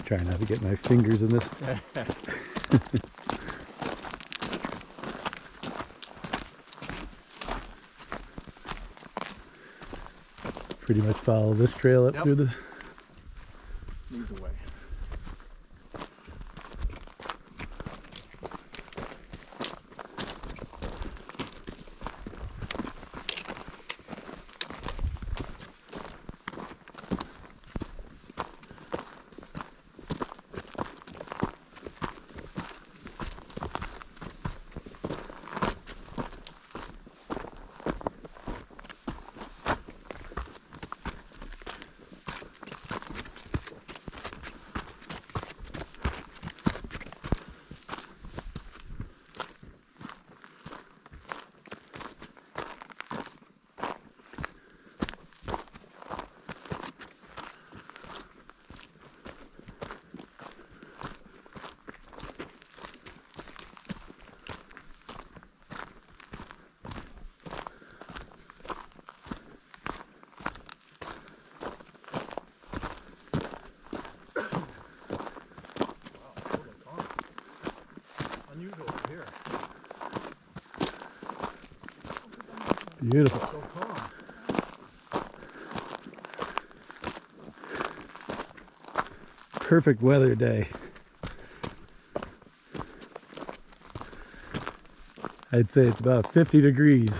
Try not to get my fingers in this. Pretty much follow this trail up through the... Leads away. Unusual here. Beautiful. So calm. Perfect weather day. I'd say it's about 50 degrees.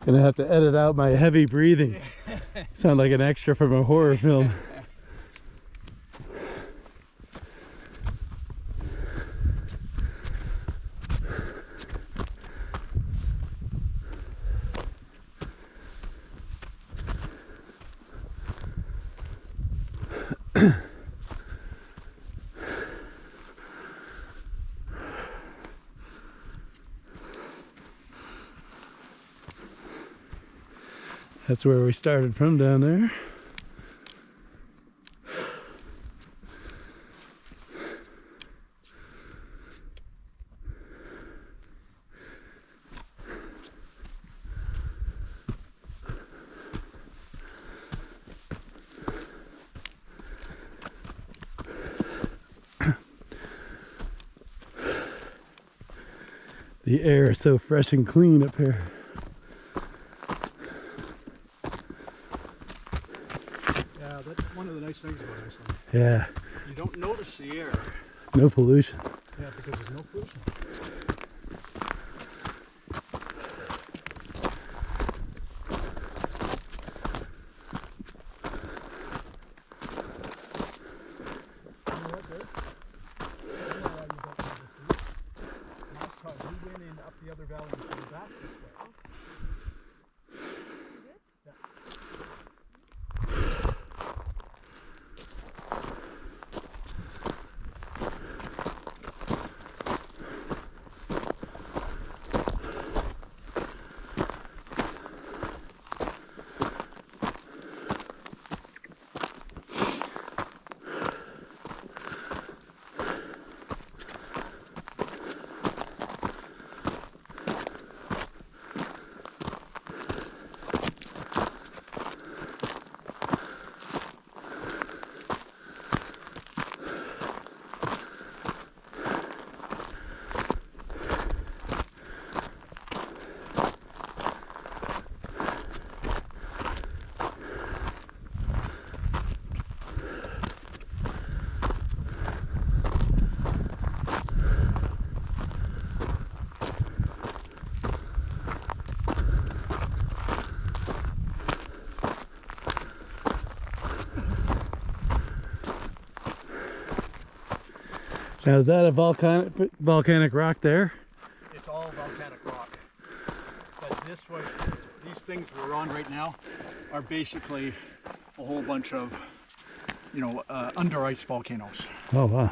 Gonna have to edit out my heavy breathing. Sound like an extra from a horror film. That's where we started from down there. The air is so fresh and clean up here. Yeah, that's one of the nice things about Iceland. Yeah. You don't notice the air. No pollution. Yeah, because there's no pollution. The other valley and came back this way. Now is that a volcanic rock there? It's all volcanic rock. But these things we're on right now are basically a whole bunch of, you know, under ice volcanoes Oh wow.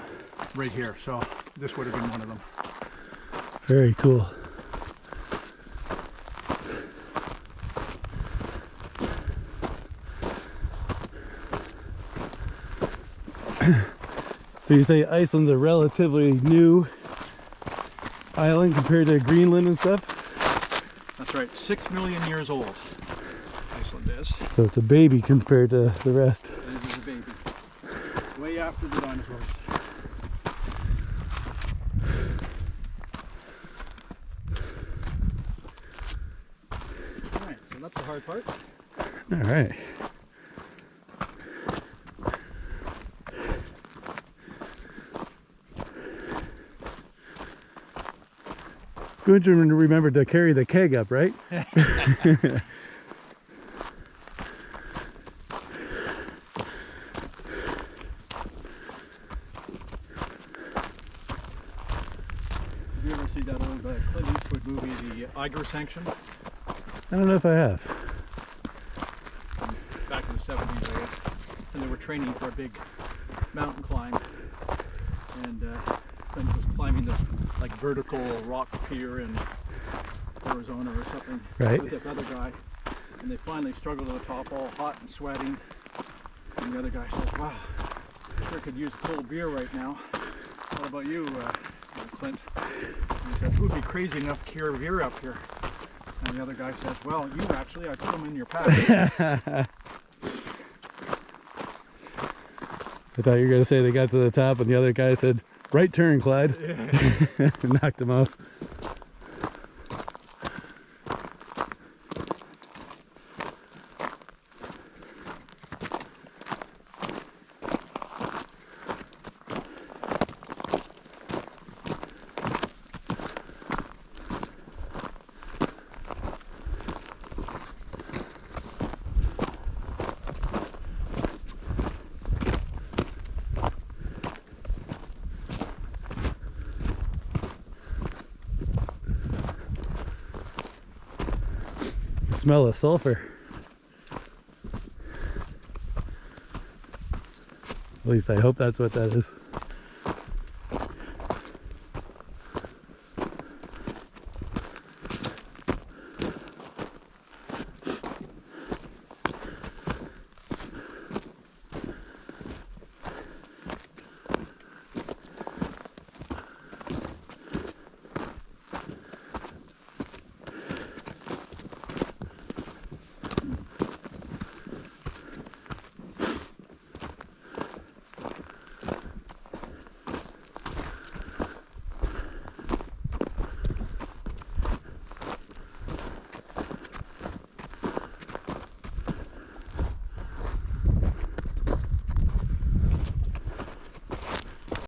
right here. So this would have been one of them. Very cool. So you say Iceland's a relatively new island compared to Greenland and stuff? That's right, 6 million years old, Iceland is. So it's a baby compared to the rest. It is a baby. Way after the dinosaurs. Alright, so that's the hard part. All right. Good to remember to carry the keg up, right? Did you ever see that old Clint Eastwood movie, The Eiger Sanction? I don't know if I have. Back in the 70s, I guess. And they were training for a big mountain climb. And Clint was climbing this like vertical rock pier in Arizona or something. Right. With this other guy. And they finally struggled to the top, all hot and sweating. And the other guy says, wow, sure could use a cold beer right now. What about you, Clint? And he said, who'd be crazy enough to carry a beer up here? And the other guy says, well, you actually, I put them in your pack. I thought you were going to say they got to the top and the other guy said, right turn, Clyde. Yeah. Knocked him off. Smell of sulfur. At least I hope that's what that is.